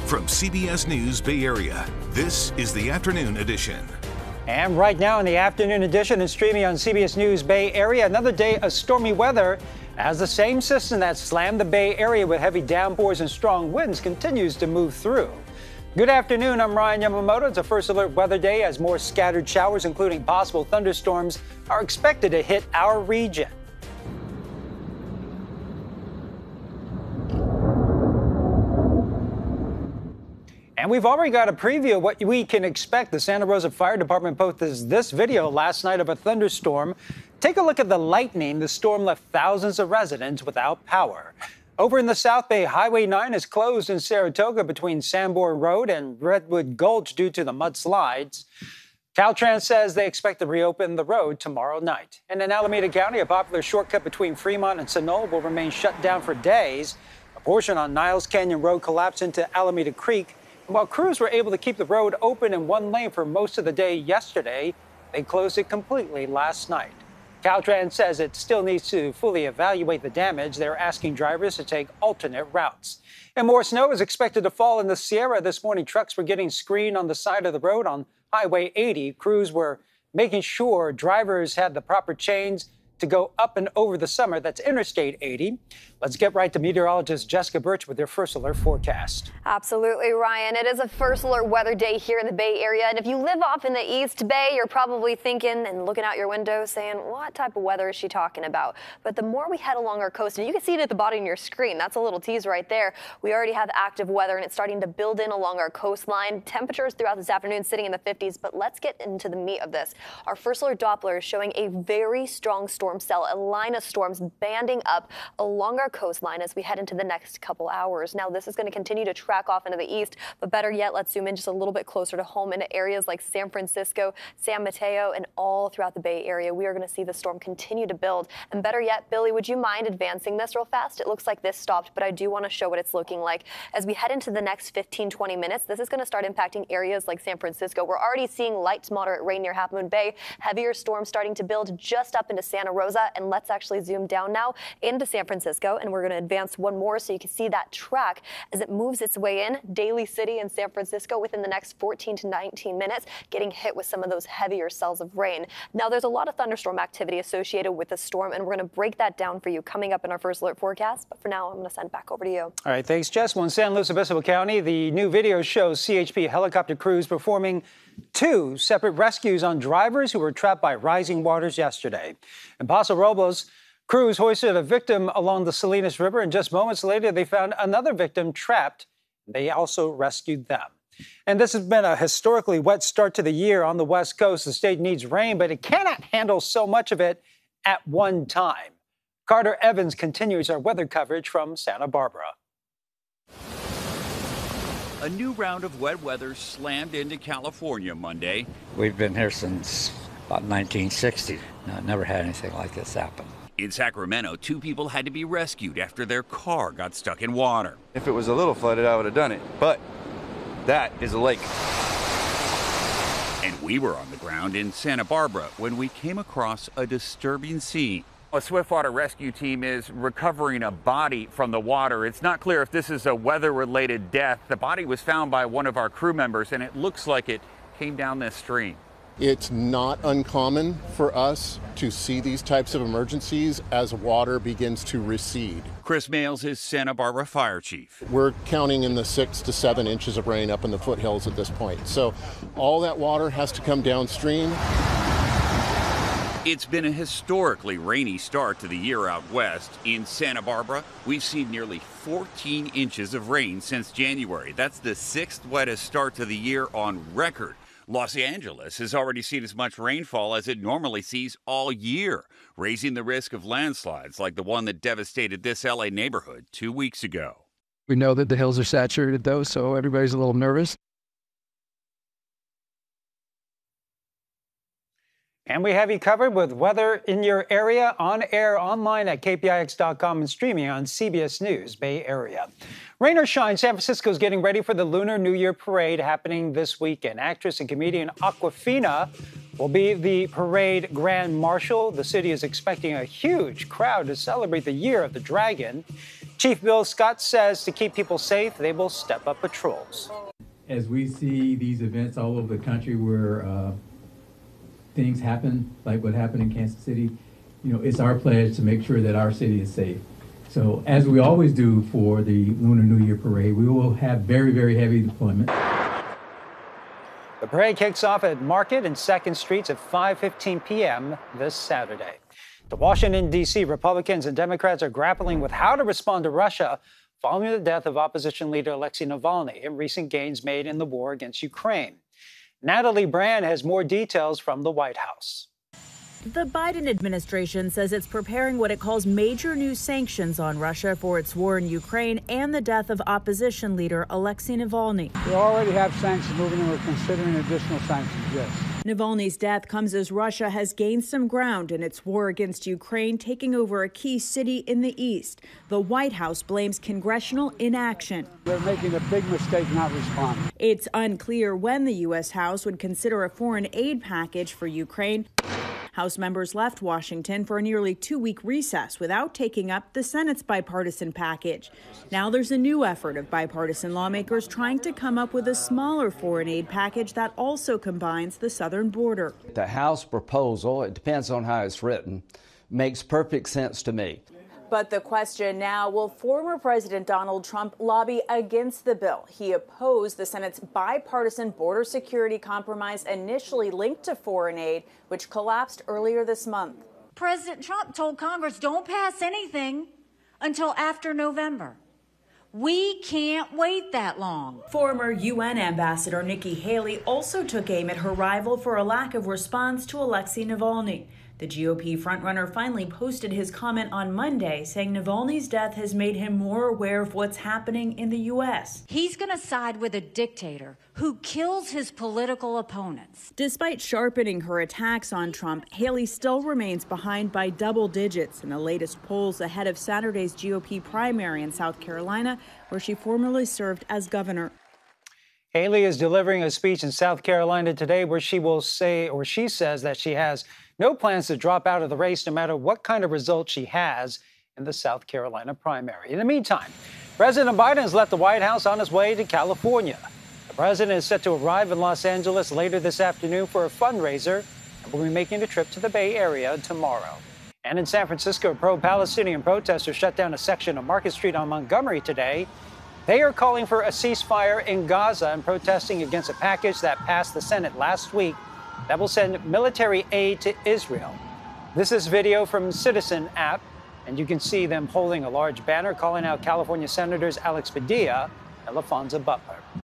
From CBS News Bay Area, this is the Afternoon Edition. And right now in the Afternoon Edition and streaming on CBS News Bay Area, another day of stormy weather as the same system that slammed the Bay Area with heavy downpours and strong winds continues to move through. Good afternoon, I'm Ryan Yamamoto. It's a first alert weather day as more scattered showers, including possible thunderstorms, are expected to hit our region. And we've already got a preview of what we can expect. The Santa Rosa Fire Department posted this video last night of a thunderstorm. Take a look at the lightning. The storm left thousands of residents without power. Over in the South Bay, Highway 9 is closed in Saratoga between Sanborn Road and Redwood Gulch due to the mudslides. Caltrans says they expect to reopen the road tomorrow night. And in Alameda County, a popular shortcut between Fremont and Sunol will remain shut down for days. A portion on Niles Canyon Road collapsed into Alameda Creek. While crews were able to keep the road open in one lane for most of the day yesterday, they closed it completely last night. Caltrans says it still needs to fully evaluate the damage. They're asking drivers to take alternate routes. And more snow is expected to fall in the Sierra this morning. Trucks were getting screened on the side of the road on Highway 80. Crews were making sure drivers had the proper chains to go up and over the summer. That's Interstate 80. Let's get right to meteorologist Jessica Birch with their first alert forecast. Absolutely, Ryan. It is a first alert weather day here in the Bay Area. And if you live off in the East Bay, you're probably thinking and looking out your window saying, what type of weather is she talking about? But the more we head along our coast, and you can see it at the bottom of your screen, that's a little tease right there. We already have active weather and it's starting to build in along our coastline. Temperatures throughout this afternoon sitting in the 50s, but let's get into the meat of this. Our first alert Doppler is showing a very strong storm cell, a line of storms banding up along our coastline as we head into the next couple hours. Now, this is going to continue to track off into the east, but better yet, let's zoom in just a little bit closer to home into areas like San Francisco, San Mateo, and all throughout the Bay Area. We are going to see the storm continue to build. And better yet, Billy, would you mind advancing this real fast? It looks like this stopped, but I do want to show what it's looking like. As we head into the next 15-20 minutes, this is going to start impacting areas like San Francisco. We're already seeing light to moderate rain near Half Moon Bay, heavier storms starting to build just up into Santa Rosa. And let's actually zoom down now into San Francisco, and we're going to advance one more so you can see that track as it moves its way in. Daly City and San Francisco within the next 14 to 19 minutes getting hit with some of those heavier cells of rain. Now, there's a lot of thunderstorm activity associated with the storm, and we're going to break that down for you coming up in our first alert forecast. But for now, I'm going to send it back over to you. All right, thanks, Jess. Well, in San Luis Obispo County, the new video shows CHP helicopter crews performing two separate rescues on drivers who were trapped by rising waters yesterday. In Paso Robles, crews hoisted a victim along the Salinas River, and just moments later, they found another victim trapped. They also rescued them. And this has been a historically wet start to the year on the West Coast. The state needs rain, but it cannot handle so much of it at one time. Carter Evans continues our weather coverage from Santa Barbara. A new round of wet weather slammed into California Monday. We've been here since about 1960. No, never had anything like this happen. In Sacramento, two people had to be rescued after their car got stuck in water. If it was a little flooded, I would have done it. But that is a lake. And we were on the ground in Santa Barbara when we came across a disturbing scene. A Swiftwater rescue team is recovering a body from the water. It's not clear if this is a weather-related death. The body was found by one of our crew members, and it looks like it came down this stream. It's not uncommon for us to see these types of emergencies as water begins to recede. Chris Males is Santa Barbara fire chief. We're counting in the 6 to 7 inches of rain up in the foothills at this point. So all that water has to come downstream. It's been a historically rainy start to the year out west. In Santa Barbara, we've seen nearly 14 inches of rain since January. That's the 6th wettest start to the year on record. Los Angeles has already seen as much rainfall as it normally sees all year, raising the risk of landslides like the one that devastated this LA neighborhood 2 weeks ago. We know that the hills are saturated, though, so everybody's a little nervous. And we have you covered with weather in your area, on air, online at kpix.com and streaming on CBS News Bay Area. Rain or shine, San Francisco is getting ready for the Lunar New Year parade happening this weekend. Actress and comedian Awkwafina will be the parade grand marshal. The city is expecting a huge crowd to celebrate the Year of the Dragon. Chief Bill Scott says to keep people safe, they will step up patrols. As we see these events all over the country where things happen, like what happened in Kansas City, it's our pledge to make sure that our city is safe. So as we always do for the Lunar New Year parade, we will have very, very heavy deployment. The parade kicks off at Market and 2nd Streets at 5:15 p.m. this Saturday. To Washington, D.C., Republicans and Democrats are grappling with how to respond to Russia following the death of opposition leader Alexei Navalny and recent gains made in the war against Ukraine. Natalie Brand has more details from the White House. The Biden administration says it's preparing what it calls major new sanctions on Russia for its war in Ukraine and the death of opposition leader Alexei Navalny. We already have sanctions moving and we're considering additional sanctions, yes. Navalny's death comes as Russia has gained some ground in its war against Ukraine, taking over a key city in the east. The White House blames congressional inaction. They're making a big mistake not responding. It's unclear when the U.S. House would consider a foreign aid package for Ukraine. House members left Washington for a nearly 2-week recess without taking up the Senate's bipartisan package. Now there's a new effort of bipartisan lawmakers trying to come up with a smaller foreign aid package that also combines the southern border. The House proposal, it depends on how it's written, makes perfect sense to me. But the question now, will former President Donald Trump lobby against the bill? He opposed the Senate's bipartisan border security compromise initially linked to foreign aid, which collapsed earlier this month. President Trump told Congress, don't pass anything until after November. We can't wait that long. Former UN Ambassador Nikki Haley also took aim at her rival for a lack of response to Alexei Navalny. The GOP frontrunner finally posted his comment on Monday, saying Navalny's death has made him more aware of what's happening in the U.S. He's going to side with a dictator who kills his political opponents. Despite sharpening her attacks on Trump, Haley still remains behind by double digits in the latest polls ahead of Saturday's GOP primary in South Carolina, where she formerly served as governor. Haley is delivering a speech in South Carolina today where she says that she has no plans to drop out of the race no matter what kind of result she has in the South Carolina primary. In the meantime, President Biden has left the White House on his way to California. The president is set to arrive in Los Angeles later this afternoon for a fundraiser and will be making a trip to the Bay Area tomorrow. And in San Francisco, pro-Palestinian protesters shut down a section of Market Street on Montgomery today. They are calling for a ceasefire in Gaza and protesting against a package that passed the Senate last week that will send military aid to Israel. This is video from Citizen app, and you can see them holding a large banner calling out California Senators Alex Padilla and LaFonza Butler.